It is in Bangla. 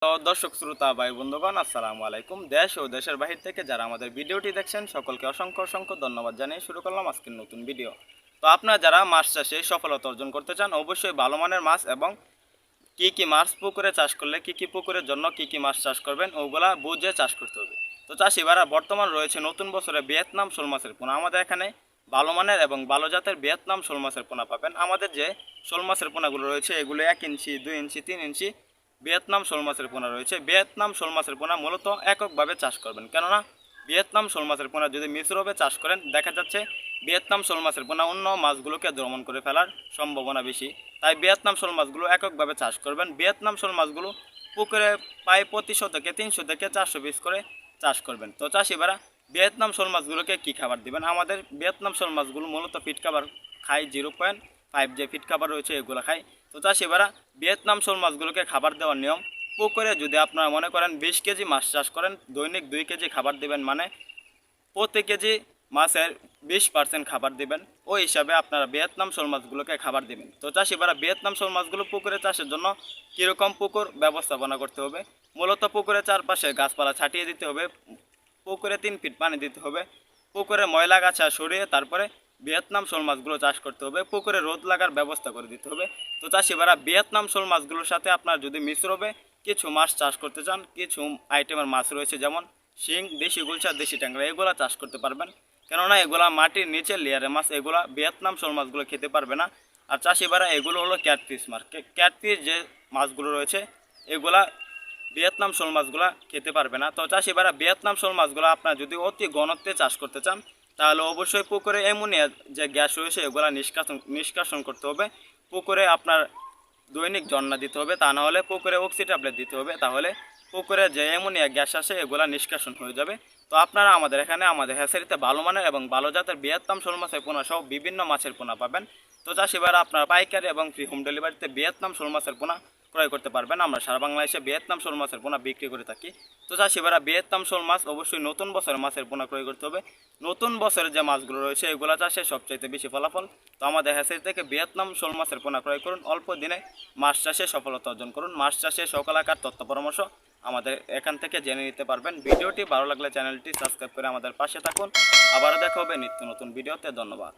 তো দর্শক শ্রোতা ভাই বন্ধুগণ আসসালামু আলাইকুম। দেশ ও দেশের বাহির থেকে যারা আমাদের ভিডিওটি দেখছেন সকলকে অসংখ্য অসংখ্য ধন্যবাদ জানিয়ে শুরু করলাম আজকের নতুন ভিডিও। তো আপনারা যারা মাছ চাষে সফলতা অর্জন করতে চান অবশ্যই ভালো মানের মাছ এবং কি মাছ পুকুরে চাষ করলে কি পুকুরের জন্য কি মাছ চাষ করবেন ওগুলা বুঝে চাষ করতে হবে। তো চাষিবারা বর্তমান রয়েছে নতুন বছরে ভিয়েতনাম শোল মাছের পোনা। আমাদের এখানে ভালো মানের এবং ভালো জাতের ভিয়েতনাম শোল মাছের পোনা পাবেন। আমাদের যে শোল মাছের পোনাগুলো রয়েছে এগুলো 1 ইঞ্চি 2 ইঞ্চি 3 ইঞ্চি ভিয়েতনাম শোল মাছের পোনা রয়েছে। ভিয়েতনাম শোল মাছের পোনা মূলত এককভাবে চাষ করবেন, কেননা ভিয়েতনাম শোল মাছের পোনা যদি মিশ্রভাবে চাষ করেন দেখা যাচ্ছে ভিয়েতনাম শোল মাছের পোনা অন্য মাছগুলোকে দমন করে ফেলার সম্ভাবনা বেশি। তাই ভিয়েতনাম শোল মাছগুলো এককভাবে চাষ করবেন। ভিয়েতনাম শোল মাছগুলো পুকুরে প্রায় প্রতি শতকে 300 থেকে 400 পিস করে চাষ করবেন। তো চাষিবারা ভিয়েতনাম শোল মাছগুলোকে কী খাবার দিবেন? আমাদের ভিয়েতনাম শোল মাছগুলো মূলত ফিট খাবার খায়, 0.5 যে ফিট খাবার রয়েছে এগুলো খায়। তো চাষিবারা ভিয়েতনাম শোল মাছগুলোকে খাবার দেওয়ার নিয়ম, পুকুরে যদি আপনারা মনে করেন 20 কেজি মাছ চাষ করেন দৈনিক 2 কেজি খাবার দেবেন, মানে প্রতি কেজি মাছের 20% খাবার দিবেন। ওই হিসাবে আপনারা ভিয়েতনাম শোল মাছগুলোকে খাবার দিবেন। তো চাষিবারা ভিয়েতনাম শোল মাছগুলো পুকুরে চাষের জন্য কীরকম পুকুর ব্যবস্থাপনা করতে হবে? মূলত পুকুরের চারপাশে গাছপালা ছাটিয়ে দিতে হবে, পুকুরে 3 ফিট পানি দিতে হবে, পুকুরে ময়লা গাছা সরিয়ে তারপরে ভিয়েতনাম শোল মাছগুলো চাষ করতে হবে, পুকুরে রোদ লাগার ব্যবস্থা করে দিতে হবে। তো চাষিবারা ভিয়েতনাম শোল মাছগুলোর সাথে আপনারা যদি মিশ্রবে কিছু মাছ চাষ করতে চান, কিছু আইটেমের মাছ রয়েছে যেমন শিং, দেশি গুলশা, দেশি ট্যাংরা, এগুলা চাষ করতে পারবেন। কেননা এগুলা মাটির নিচে লেয়ারের মাছ, এগুলা ভিয়েতনাম শোল মাছগুলো খেতে পারবে না। আর চাষিবারা এগুলো হলো ক্যাটফিশ মাছ। ক্যাটফিশ যে মাছগুলো রয়েছে এগুলা ভিয়েতনাম শোল মাছগুলা খেতে পারবে না। তো চাষিবারা ভিয়েতনাম শোল মাছগুলো আপনার যদি অতি ঘনত্বে চাষ করতে চান তাহলে অবশ্যই পুকুরে অ্যামোনিয়া যে গ্যাস রয়েছে এগুলা নিষ্কাশন করতে হবে। পুকুরে আপনার দৈনিক জন্না দিতে হবে, তা না হলে পুকুরে অক্সি ট্যাবলেট দিতে হবে, তাহলে পুকুরে যে অ্যামোনিয়া গ্যাস আসে এগুলা নিষ্কাশন হয়ে যাবে। তো আপনারা আমাদের এখানে আমাদের হ্যাচারিতে ভালো মানের এবং ভালো জাতের ভিয়েতনাম শোল মাছের পোনা সহ বিভিন্ন মাছের পোনা পাবেন। তো চাষিবারা আপনারা পাইকারি এবং ফ্রি হোম ডেলিভারিতে ভিয়েতনাম শোল মাছের পোনা ক্রয় করতে পারবেন। আমরা সারা বাংলাদেশে ভিয়েতনাম শোল মাছের পোনা বিক্রি করে থাকি। তো চাষিবারা ভিয়েতনাম শোল মাছ অবশ্যই নতুন বছরের মাছের পোনা ক্রয় করতে হবে। নতুন বছরের যে মাছগুলো রয়েছে এগুলো চাষে সবচাইতে বেশি ফলাফল। তো আমাদের হ্যাচারি থেকে ভিয়েতনাম শোল মাছের পোনা ক্রয় করুন, অল্প দিনে মাছ চাষে সফলতা অর্জন করুন। মাছ চাষে সকল আকার তথ্য পরামর্শ আমাদের এখান থেকে জেনে নিতে পারবেন। ভিডিওটি ভালো লাগলে চ্যানেলটি সাবস্ক্রাইব করে আমাদের পাশে থাকুন। আবারও দেখা হবে নিত্য নতুন ভিডিওতে। ধন্যবাদ।